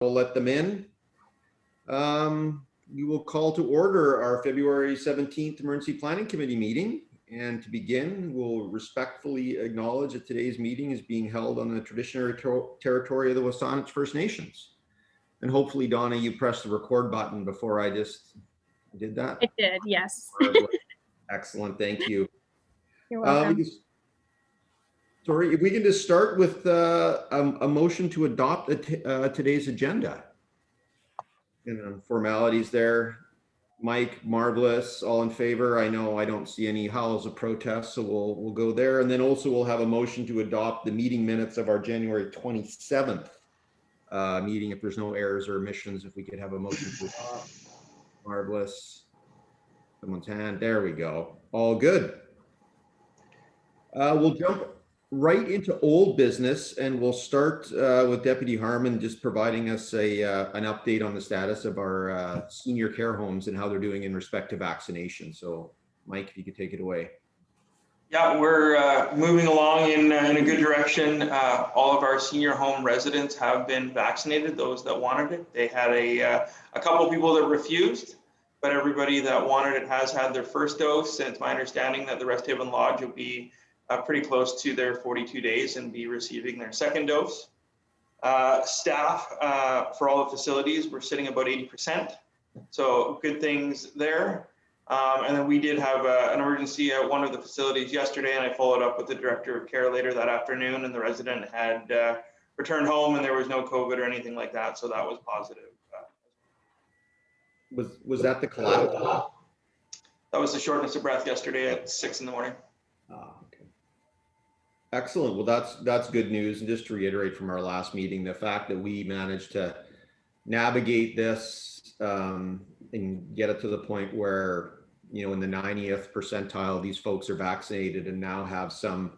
We'll let them in. We will call to order our February 17th Emergency Planning Committee meeting. And to begin, we'll respectfully acknowledge that today's meeting is being held on the traditional territory of the Wasanich First Nations. And hopefully, Donna, you pressed the record button before I just did that. I did, yes. Excellent, thank you. You're welcome. Sorry, if we can just start with a motion to adopt today's agenda. And formalities there. Mike, marvelous, all in favor. I know I don't see any howls of protest, so we'll go there. And then also we'll have a motion to adopt the meeting minutes of our January 27th meeting, if there's no errors or omissions, if we could have a motion to adopt. Marvelous. Someone's hand, there we go. All good. We'll jump right into old business, and we'll start with Deputy Harmon just providing us an update on the status of our senior care homes and how they're doing in respect to vaccination. So Mike, if you could take it away. Yeah, we're moving along in a good direction. All of our senior home residents have been vaccinated, those that wanted it. They had a couple people that refused, but everybody that wanted it has had their first dose. And it's my understanding that the Rest Haven Lodge will be pretty close to their 42 days and be receiving their second dose. Staff for all the facilities, we're sitting about 80%. So good things there. And then we did have an emergency at one of the facilities yesterday, and I followed up with the director of care later that afternoon, and the resident had returned home and there was no COVID or anything like that. So that was positive. Was that the collateral? That was the shortness of breath yesterday at 6 in the morning. Okay. Excellent. Well, that's good news. And just to reiterate from our last meeting, the fact that we managed to navigate this and get it to the point where, you know, in the 90th percentile, these folks are vaccinated and now have some,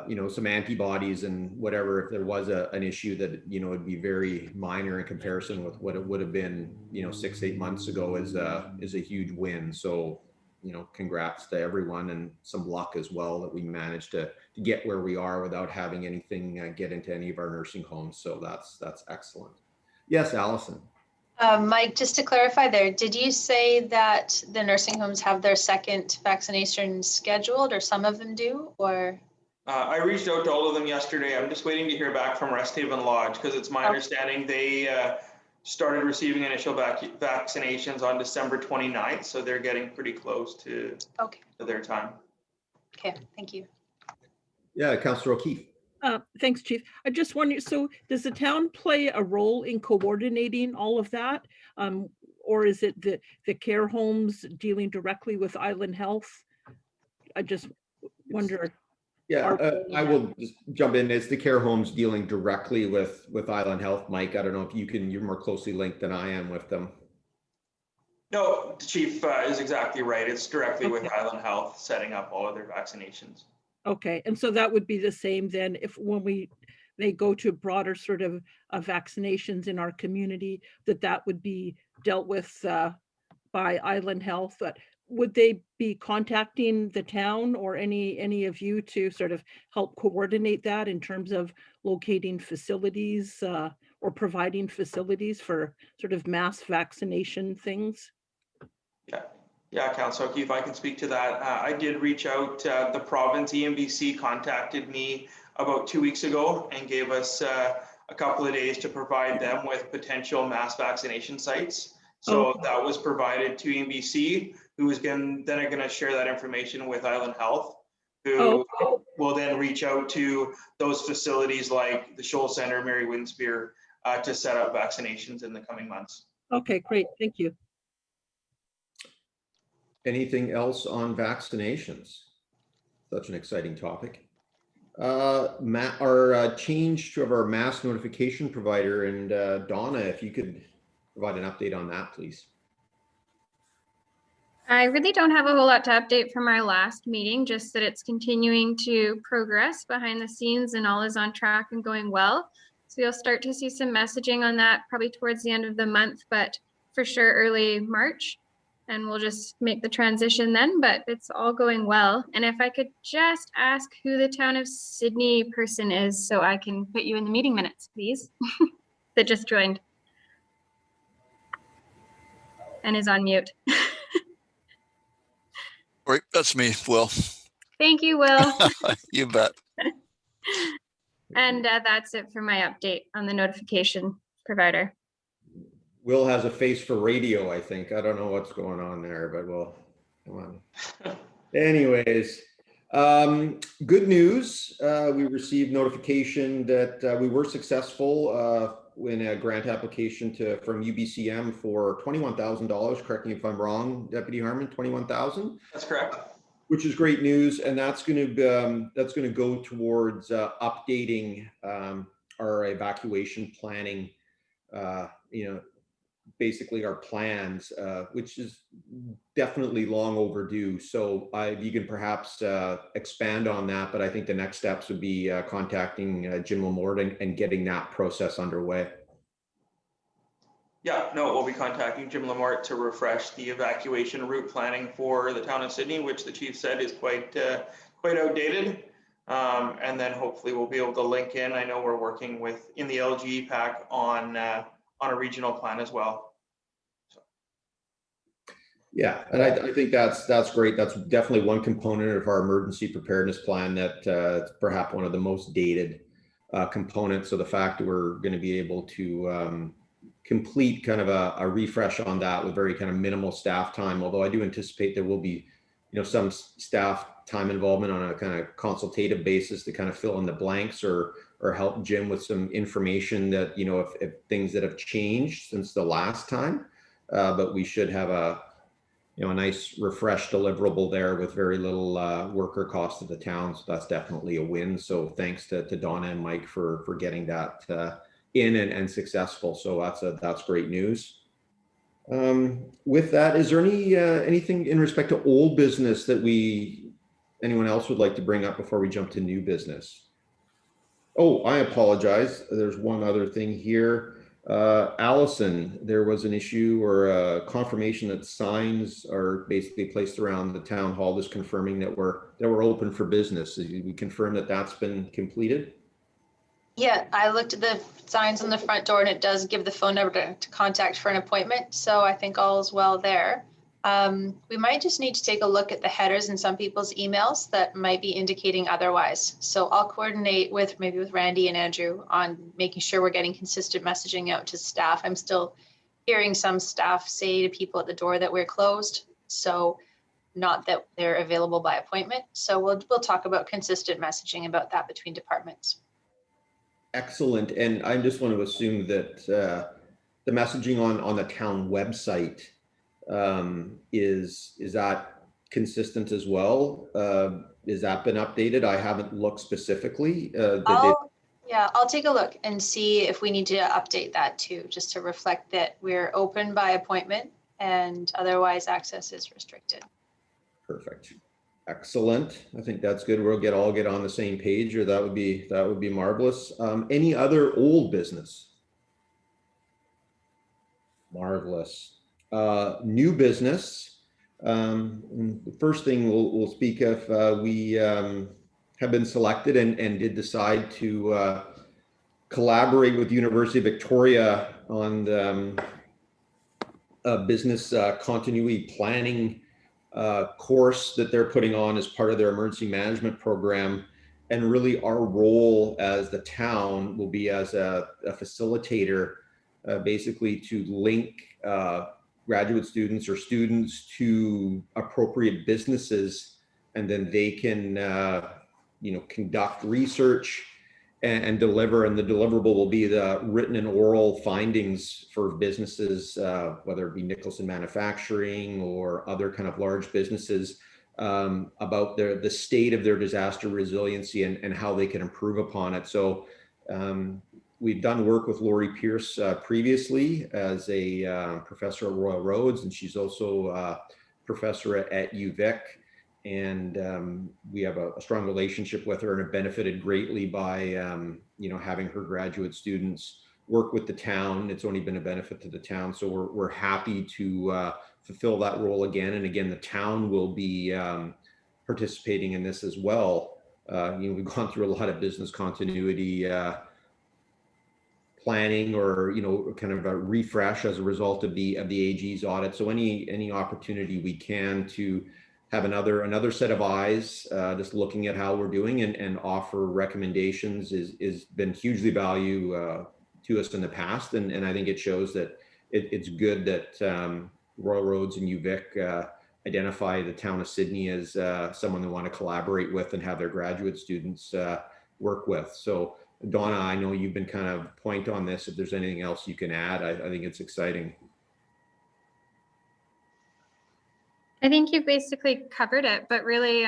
you know, some antibodies and whatever. If there was an issue that, you know, it'd be very minor in comparison with what it would have been, you know, 6-8 months ago is a huge win. So, you know, congrats to everyone and some luck as well that we managed to get where we are without having anything get into any of our nursing homes. So that's excellent. Yes, Allison. Mike, just to clarify there, did you say that the nursing homes have their second vaccination scheduled, or some of them do, or? I reached out to all of them yesterday. I'm just waiting to hear back from Rest Haven Lodge because it's my understanding they started receiving initial vaccinations on December 29th. So they're getting pretty close to their time. Okay, thank you. Yeah, Councillor O'Keefe. Thanks, Chief. I just wonder, so does the town play a role in coordinating all of that? Or is it the care homes dealing directly with Island Health? I just wonder. Yeah, I will just jump in. It's the care homes dealing directly with Island Health. Mike, I don't know if you're more closely linked than I am with them. No, the Chief is exactly right. It's directly with Island Health setting up all of their vaccinations. Okay, and so that would be the same then if when they go to broader sort of vaccinations in our community, that would be dealt with by Island Health. Would they be contacting the town or any of you to sort of help coordinate that in terms of locating facilities or providing facilities for sort of mass vaccination things? Yeah, Councillor O'Keefe, I can speak to that. I did reach out. The province EMBC contacted me about 2 weeks ago and gave us a couple of days to provide them with potential mass vaccination sites. So that was provided to EMBC, who is then going to share that information with Island Health, who will then reach out to those facilities like the Shoal Center, Mary Winspear, to set up vaccinations in the coming months. Okay, great. Thank you. Anything else on vaccinations? Such an exciting topic. Our change to our mass notification provider, and Donna, if you could provide an update on that, please. I really don't have a whole lot to update from our last meeting, just that it's continuing to progress behind the scenes and all is on track and going well. So you'll start to see some messaging on that probably towards the end of the month, but for sure early March. And we'll just make the transition then, but it's all going well. And if I could just ask who the Town of Sydney person is so I can put you in the meeting minutes, please. that just joined and is on mute. Right, that's me, Will. Thank you, Will. You bet. And that's it for my update on the notification provider. Will has a face for radio, I think. I don't know what's going on there, but well, come on. Anyways, good news. We received notification that we were successful in a grant application from UBCM for $21,000. Correct me if I'm wrong, Deputy Harmon. 21,000. That's correct. Which is great news, and that's going to go towards updating our evacuation planning. Basically our plans, which is definitely long overdue. So you can perhaps expand on that, but I think the next steps would be contacting Jim Lamort and getting that process underway. Yeah, no, we'll be contacting Jim Lamort to refresh the evacuation route planning for the town of Sydney, which the chief said is quite outdated. And then hopefully we'll be able to link in. I know we're working in the LG pack on a regional plan as well. So. Yeah, and I think that's great. That's definitely one component of our emergency preparedness plan that perhaps one of the most dated components. So the fact that we're going to be able to complete kind of a refresh on that with very kind of minimal staff time, although I do anticipate there will be, some staff time involvement on a kind of consultative basis to kind of fill in the blanks or help Jim with some information that, if things that have changed since the last time, but we should have a nice refreshed deliverable there with very little worker cost to the town. So that's definitely a win. So thanks to Donna and Mike for getting that in and successful. So that's great news. With that, is there anything in respect to old business that anyone else would like to bring up before we jump to new business? Oh, I apologize. There's one other thing here. Allison, there was an issue or a confirmation that signs are basically placed around the town hall, just confirming that we're open for business. We confirm that that's been completed? Yeah, I looked at the signs on the front door and it does give the phone number to contact for an appointment. So I think all is well there. We might just need to take a look at the headers in some people's emails that might be indicating otherwise. So I'll coordinate with Randy and Andrew on making sure we're getting consistent messaging out to staff. I'm still hearing some staff say to people at the door that we're closed. So not that they're available by appointment. So we'll talk about consistent messaging about that between departments. Excellent. And I just want to assume that the messaging on the town website is that consistent as well? Has that been updated? I haven't looked specifically. I'll take a look and see if we need to update that too, just to reflect that we're open by appointment and otherwise access is restricted. Perfect. Excellent. I think that's good. We'll all get on the same page, or that would be marvelous. Any other old business? Marvelous. New business. The first thing we'll speak of, we have been selected and did decide to collaborate with the University of Victoria on the business continuity planning course that they're putting on as part of their emergency management program. And really our role as the town will be as a facilitator, basically to link graduate students or students to appropriate businesses, and then they can conduct research and deliver, and the deliverable will be the written and oral findings for businesses, whether it be Nicholson Manufacturing or other kind of large businesses, about the state of their disaster resiliency and how they can improve upon it. So we've done work with Lori Pierce previously as a professor at Royal Roads, and she's also a professor at UVic. And we have a strong relationship with her, and have benefited greatly by having her graduate students work with the town. It's only been a benefit to the town, so we're happy to fulfill that role again. And again, the town will be participating in this as well. We've gone through a lot of business continuity planning or, you know, kind of a refresh as a result of the AG's audit. So any opportunity we can to have another set of eyes, just looking at how we're doing and offer recommendations is been hugely value to us in the past. And I think it shows that it's good that Royal Roads and UVic identify the town of Sydney as someone they want to collaborate with and have their graduate students work with. So Donna, I know you've been kind of point on this. If there's anything else you can add, I think it's exciting. I think you've basically covered it, but really,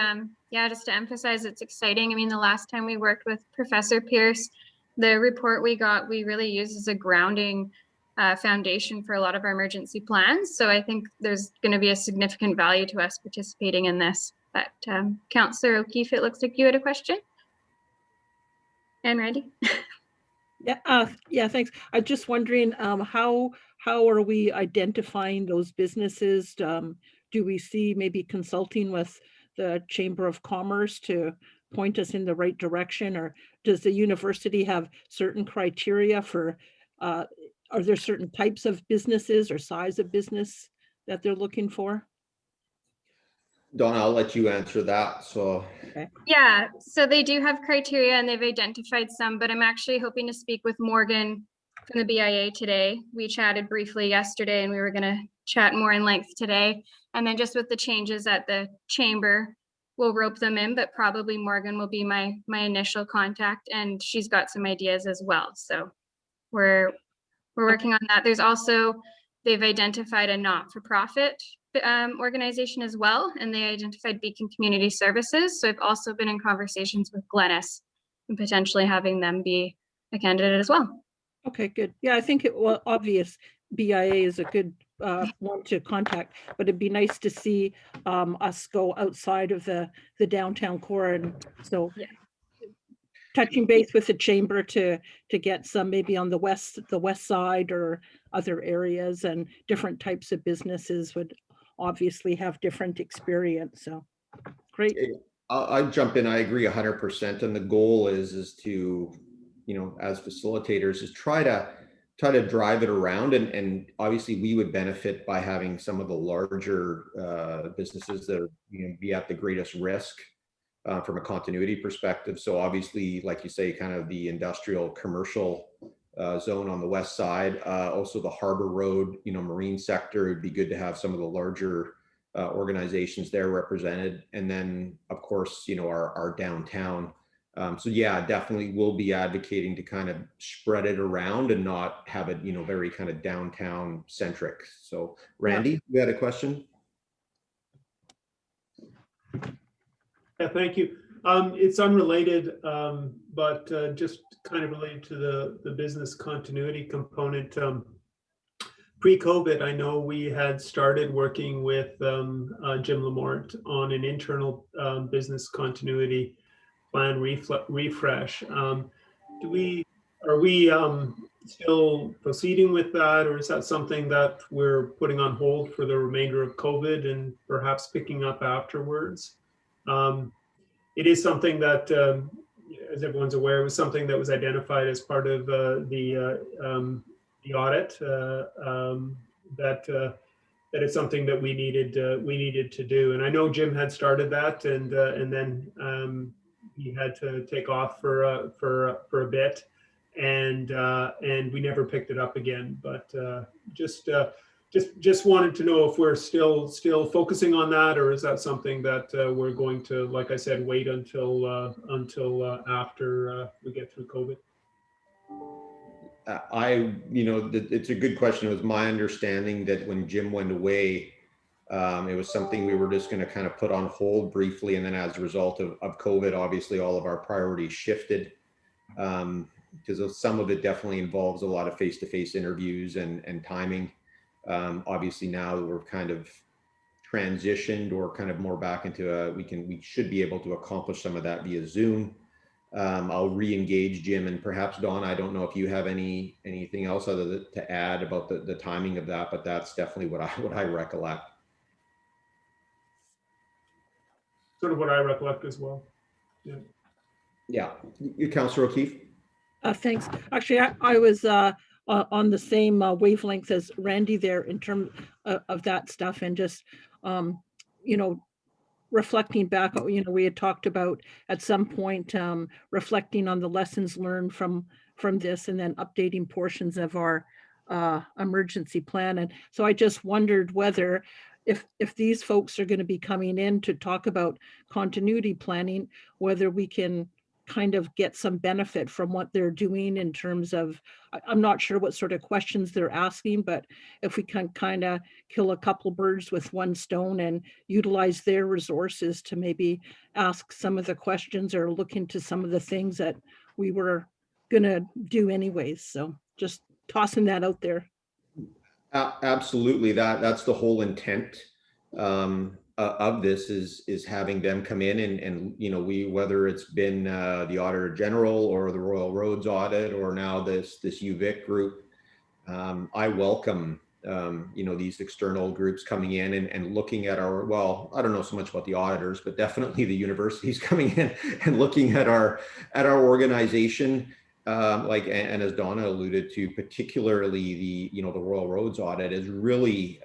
yeah, just to emphasize, it's exciting. I mean, the last time we worked with Professor Pierce, the report we got, we really used as a grounding foundation for a lot of our emergency plans. So I think there's going to be a significant value to us participating in this. But Councillor O'Keefe, it looks like you had a question. And Randy? Yeah, thanks. I'm just wondering, how are we identifying those businesses? Do we see maybe consulting with the Chamber of Commerce to point us in the right direction, or does the university have certain criteria for, are there certain types of businesses or size of business that they're looking for? Donna, I'll let you answer that. So Yeah, so they do have criteria and they've identified some, but I'm actually hoping to speak with Morgan from the BIA today. We chatted briefly yesterday and we were going to chat more in length today. And then just with the changes at the chamber, we'll rope them in, but probably Morgan will be my initial contact, and she's got some ideas as well. So we're working on that. There's also, they've identified a not-for-profit organization as well, and they identified Beacon Community Services. So I've also been in conversations with Glennis and potentially having them be a candidate as well. Okay, good. Yeah, I think it was obvious BIA is a good one to contact, but it'd be nice to see us go outside of the downtown core. And so yeah, touching base with the chamber to get some maybe on the west side or other areas, and different types of businesses would obviously have different experience. So great. I'll jump in. I agree 100%. And the goal is to, you know, as facilitators, is try to drive it around. And obviously we would benefit by having some of the larger businesses that are, you know, be at the greatest risk from a continuity perspective. So obviously, like you say, kind of the industrial commercial zone on the west side, also the Harbor Road, you know, marine sector. It'd be good to have some of the larger organizations there represented. And then of course, you know, our downtown. So yeah, definitely we'll be advocating to kind of spread it around and not have it, you know, very kind of downtown centric. So Randy, you had a question? Yeah, thank you. It's unrelated, but just kind of related to the business continuity component. Pre-COVID, I know we had started working with Jim Lamort on an internal business continuity plan refresh. Are we still proceeding with that, or is that something that we're putting on hold for the remainder of COVID and perhaps picking up afterwards? It is something that, as everyone's aware, it was something that was identified as part of the audit. That it's something that we needed to do. And I know Jim had started that, and then he had to take off for a bit, and we never picked it up again. But just wanted to know if we're still focusing on that, or is that something that we're going to, like I said, wait until after we get through COVID? You know, it's a good question. It was my understanding that when Jim went away, it was something we were just going to kind of put on hold briefly. And then as a result of COVID, obviously all of our priorities shifted, because some of it definitely involves a lot of face-to-face interviews and timing. Obviously now we're kind of transitioned or kind of more back into we should be able to accomplish some of that via Zoom. I'll re-engage Jim, and perhaps Dawn, I don't know if you have anything else other to add about the timing of that, but that's definitely what I recollect. Sort of what I recollect as well. Yeah. Yeah. You, Councillor O'Keefe? Thanks. Actually, I was on the same wavelength as Randy there in terms of that stuff, and just, you know, reflecting back, we had talked about at some point reflecting on the lessons learned from this, and then updating portions of our emergency plan. And so I just wondered whether if these folks are going to be coming in to talk about continuity planning, whether we can kind of get some benefit from what they're doing in terms of, I'm not sure what sort of questions they're asking, but if we can kind of kill a couple birds with one stone and utilize their resources to maybe ask some of the questions or look into some of the things that we were gonna do anyways. So just tossing that out there. Absolutely, that's the whole intent of this is having them come in and we, whether it's been the Auditor General or the Royal Roads Audit or now this UVic group, I welcome these external groups coming in and looking at our, well, I don't know so much about the auditors, but definitely the universities coming in and looking at our organization. And as Donna alluded to, particularly the Royal Roads Audit has really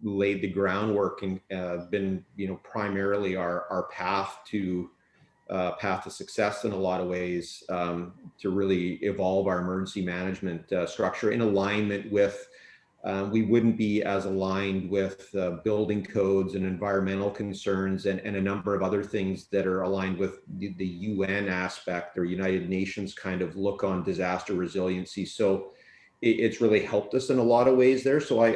laid the groundwork and been primarily our path to success in a lot of ways, to really evolve our emergency management structure in alignment with. We wouldn't be as aligned with building codes and environmental concerns and a number of other things that are aligned with the UN aspect or United Nations kind of look on disaster resiliency. So it's really helped us in a lot of ways there. So I'm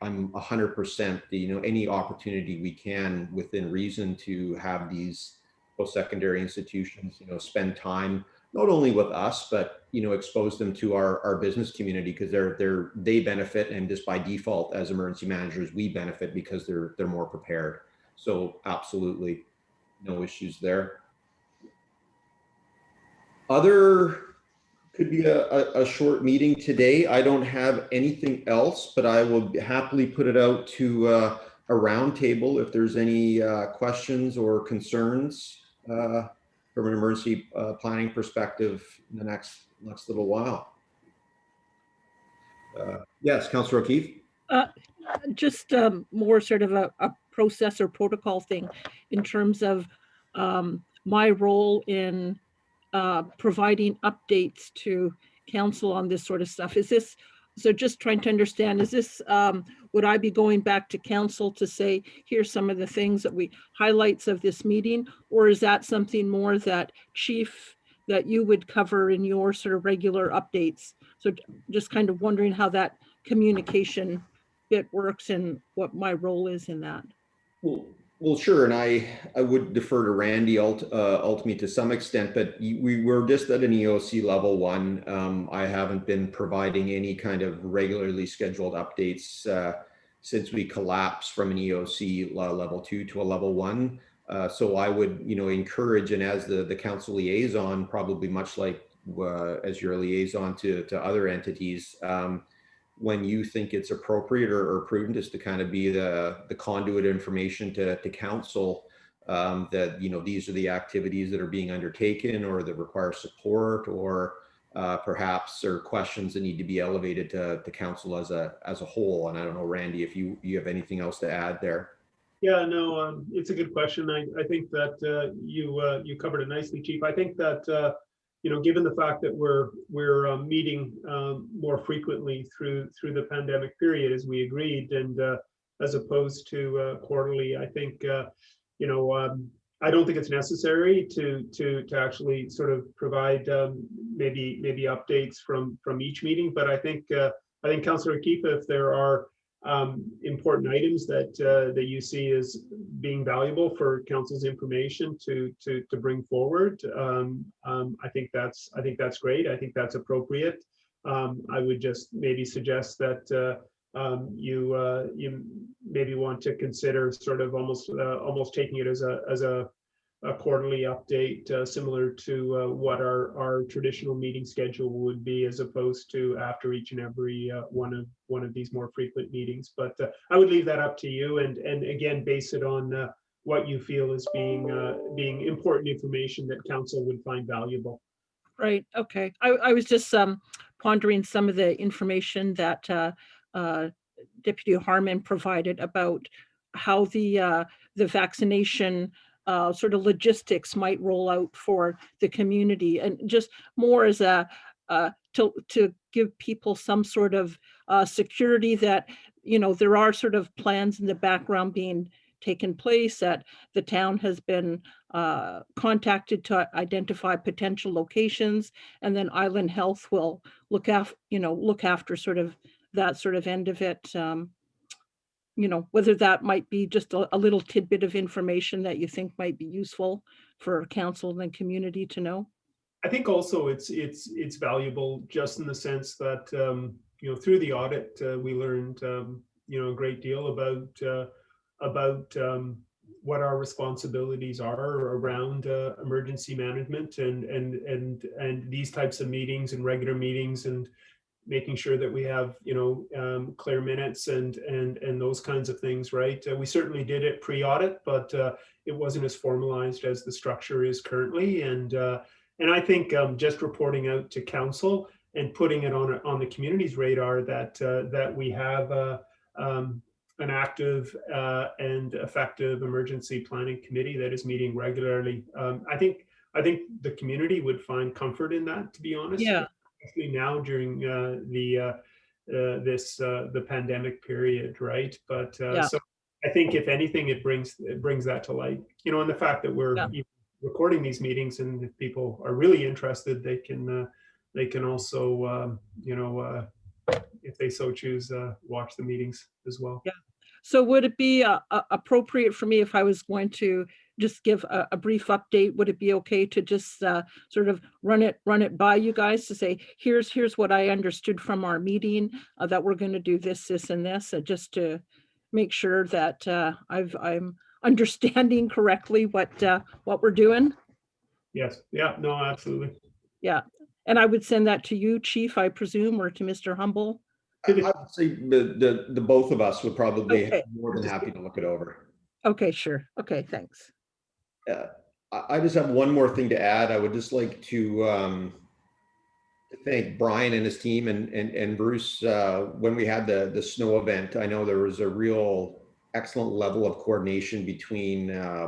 100%, any opportunity we can within reason to have these post-secondary institutions, spend time not only with us, but expose them to our business community, because they benefit, and just by default as emergency managers we benefit because they're more prepared. So absolutely no issues there. Other could be a short meeting today. I don't have anything else, but I will happily put it out to a roundtable if there's any questions or concerns from an emergency planning perspective in the next little while. Yes, Councillor O'Keefe. Just more sort of a process or protocol thing in terms of my role in providing updates to council on this sort of stuff. Is this, so just trying to understand, is this, would I be going back to council to say, here's some of the things that highlights of this meeting, or is that something more that Chief, that you would cover in your sort of regular updates? So just kind of wondering how that communication bit works and what my role is in that. Well, sure, and I would defer to Randy ultimately to some extent, but we were just at an EOC level 1. I haven't been providing any kind of regularly scheduled updates since we collapsed from an EOC level 2 to a level 1. So I would, encourage, and as the council liaison, probably much like as your liaison to other entities, when you think it's appropriate or prudent, is to kind of be the conduit information to council, that these are the activities that are being undertaken or that require support, or perhaps are questions that need to be elevated to council as a whole. And I don't know, Randy, if you have anything else to add there. Yeah, no, it's a good question. I think that you covered it nicely, Chief. I think that given the fact that we're meeting more frequently through the pandemic period, as we agreed, and as opposed to quarterly, I think I don't think it's necessary to actually sort of provide maybe updates from each meeting. But I think Councillor O'Keefe, if there are important items that you see as being valuable for council's information to bring forward, I think that's great. I think that's appropriate. I would just maybe suggest that you maybe want to consider sort of almost taking it as a quarterly update, similar to what our traditional meeting schedule would be, as opposed to after each and every one of these more frequent meetings. But I would leave that up to you, and again, base it on what you feel is being important information that council would find valuable. Right, okay. I was just pondering some of the information that Deputy Harmon provided about how the vaccination sort of logistics might roll out for the community, and just more as a to give people some sort of security that, you know, there are sort of plans in the background being taken place, that the town has been contacted to identify potential locations, and then Island Health will look after, you know, look after sort of that sort of end of it. You know, whether that might be just a little tidbit of information that you think might be useful for council and community to know. I think also it's valuable just in the sense that you know, through the audit we learned you know, a great deal about what our responsibilities are around emergency management and these types of meetings and regular meetings, and making sure that we have, you know, clear minutes and those kinds of things, right? We certainly did it pre-audit, but it wasn't as formalized as the structure is currently. And I think just reporting out to council and putting it on the community's radar that that we have an active and effective emergency planning committee that is meeting regularly. I think the community would find comfort in that, to be honest. Yeah. Especially now during the pandemic period, right? But Yeah. so I think if anything, it brings that to light, you know, and the fact that we're Yeah. recording these meetings, and if people are really interested, they can also you know, if they so choose, watch the meetings as well. Yeah. So would it be appropriate for me, if I was going to just give a brief update, would it be okay to just sort of run it by you guys to say, here's what I understood from our meeting, that we're going to do this, and this, just to make sure that I'm understanding correctly what we're doing? Yes. Yeah. No. Absolutely. Yeah. And I would send that to you, Chief, I presume, or to Mr. Humble. I would say the both of us would probably Okay. be more than happy to look it over. Okay, sure. Okay, thanks. I just have one more thing to add. I would just like to thank Brian and his team and Bruce. When we had the snow event, I know there was a real excellent level of coordination between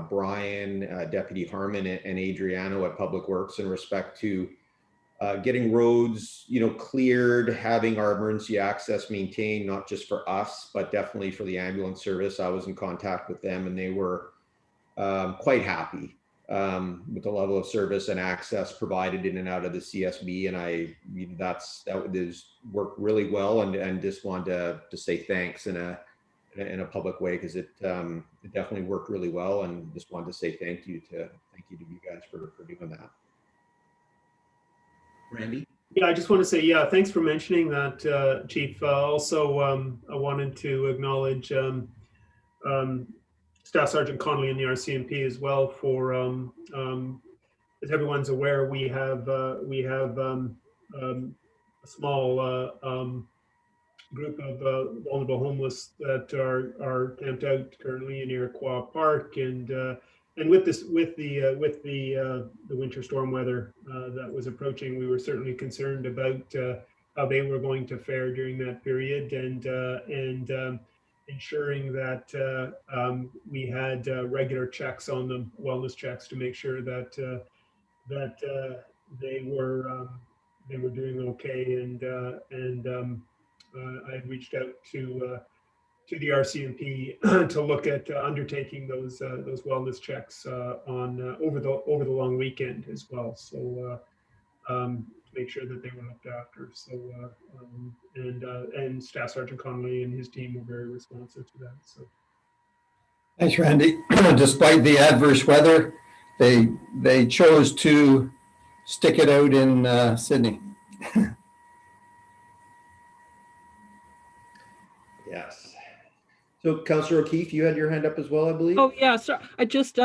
Brian, Deputy Harmon, and Adriano at Public Works in respect to getting roads, you know, cleared, having our emergency access maintained, not just for us, but definitely for the ambulance service. I was in contact with them, and they were quite happy with the level of service and access provided in and out of the CSB. And that has worked really well, and just wanted to say thanks in a public way, because it definitely worked really well, and just wanted to say thank you to you guys for doing that. Randy? Yeah, I just want to say, yeah, thanks for mentioning that, Chief. Also, I wanted to acknowledge Staff Sergeant Connolly and the RCMP as well for, as everyone's aware, we have a small group of vulnerable homeless that are camped out currently in Iroquois Park, and with the winter storm weather that was approaching, we were certainly concerned about how they were going to fare during that period, and ensuring that we had regular checks on them, wellness checks, to make sure that they were doing okay, and I had reached out to the RCMP to look at undertaking those wellness checks on over the long weekend as well. So to make sure that they were looked after. So and Staff Sergeant Connolly and his team were very responsive to that. So thanks, Randy. Despite the adverse weather, they chose to stick it out in Sydney. Yes. So Councillor O'Keefe, you had your hand up as well, I believe. Oh, yeah, so I just,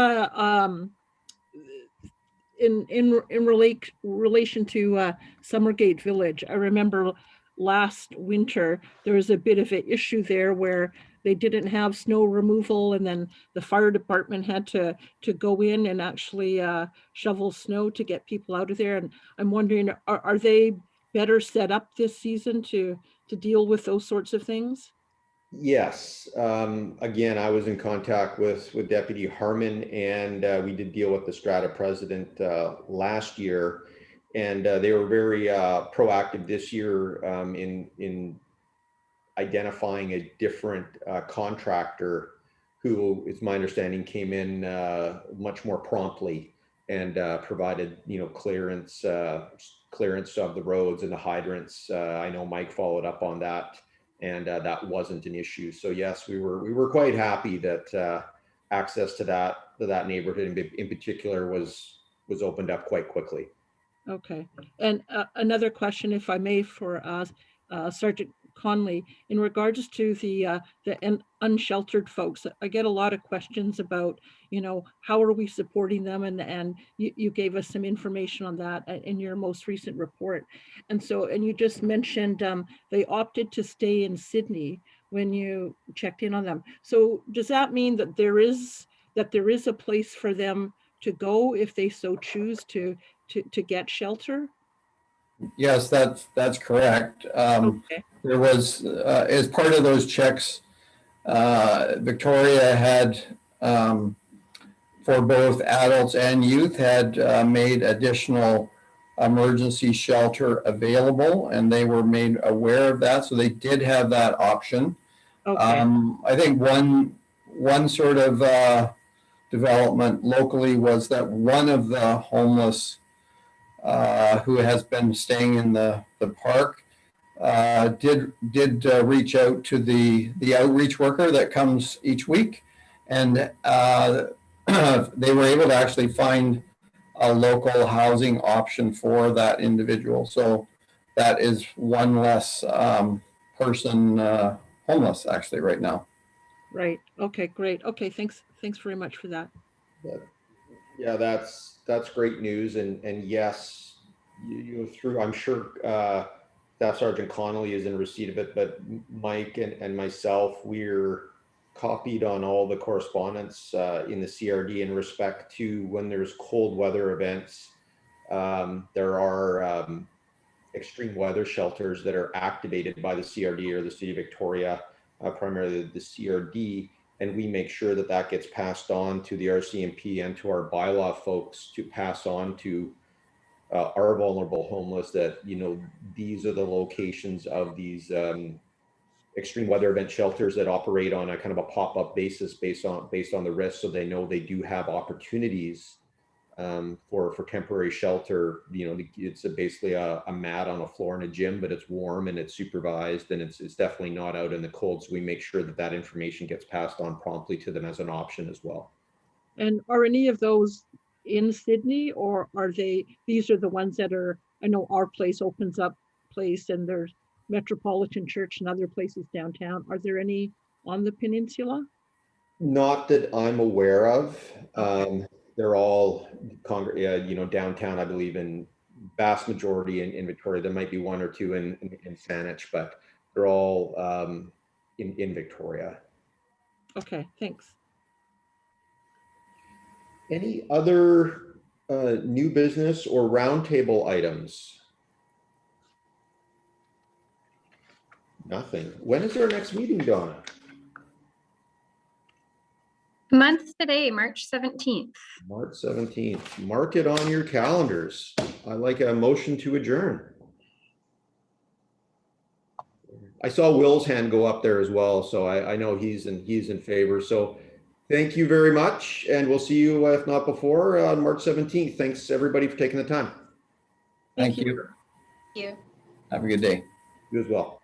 in relation to Summergate Village, I remember last winter, there was a bit of an issue there where they didn't have snow removal, and then the fire department had to go in and actually shovel snow to get people out of there. And I'm wondering, are they better set up this season to deal with those sorts of things? Yes. Again, I was in contact with Deputy Harmon, and we did deal with the Strata president last year, and they were very proactive this year in identifying a different contractor who, it's my understanding, came in much more promptly and provided, clearance of the roads and the hydrants. I know Mike followed up on that, and that wasn't an issue. So yes, we were quite happy that access to that neighborhood in particular was opened up quite quickly. Okay. And another question, if I may, for Sergeant Conley, in regards to the unsheltered folks. I get a lot of questions about, how are we supporting them? And you gave us some information on that in your most recent report. And you just mentioned they opted to stay in Sydney when you checked in on them. So does that mean that there is a place for them to go if they so choose to get shelter? Yes, that's correct. Okay. There was, as part of those checks, Victoria had, for both adults and youth, had made additional emergency shelter available, and they were made aware of that. So they did have that option. Okay. I think one sort of development locally was that one of the homeless who has been staying in the park did reach out to the outreach worker that comes each week, and they were able to actually find a local housing option for that individual. So that is one less person homeless actually right now. Right. Okay, great. Okay, thanks very much for that. Yeah, that's great news. And yes, you through, I'm sure Staff Sergeant Connolly is in receipt of it, but Mike and myself, we're copied on all the correspondence in the CRD in respect to when there's cold weather events. There are extreme weather shelters that are activated by the CRD or the City of Victoria, primarily the CRD, and we make sure that that gets passed on to the RCMP and to our bylaw folks to pass on to our vulnerable homeless that, these are the locations of these extreme weather event shelters that operate on a kind of a pop-up basis based on the risk, so they know they do have opportunities for temporary shelter. It's basically a mat on a floor in a gym, but it's warm and it's supervised, and it's definitely not out in the cold. So we make sure that information gets passed on promptly to them as an option as well. And are any of those in Sydney, or are these are the ones that are, I know our place opens up place, and there's Metropolitan Church and other places downtown. Are there any on the peninsula? Not that I'm aware of. They're all downtown, I believe, in vast majority in Victoria. There might be one or two in Saanich, but they're all in Victoria. Okay, thanks. Any other new business or roundtable items? Nothing. When is our next meeting, Donna? Month today, March 17th. March 17th. Mark it on your calendars. I like a motion to adjourn. I saw Will's hand go up there as well, so I know he's in favor. So thank you very much, and we'll see you, if not before, on March 17th. Thanks everybody for taking the time. Thank you. Thank you. Have a good day. You as well.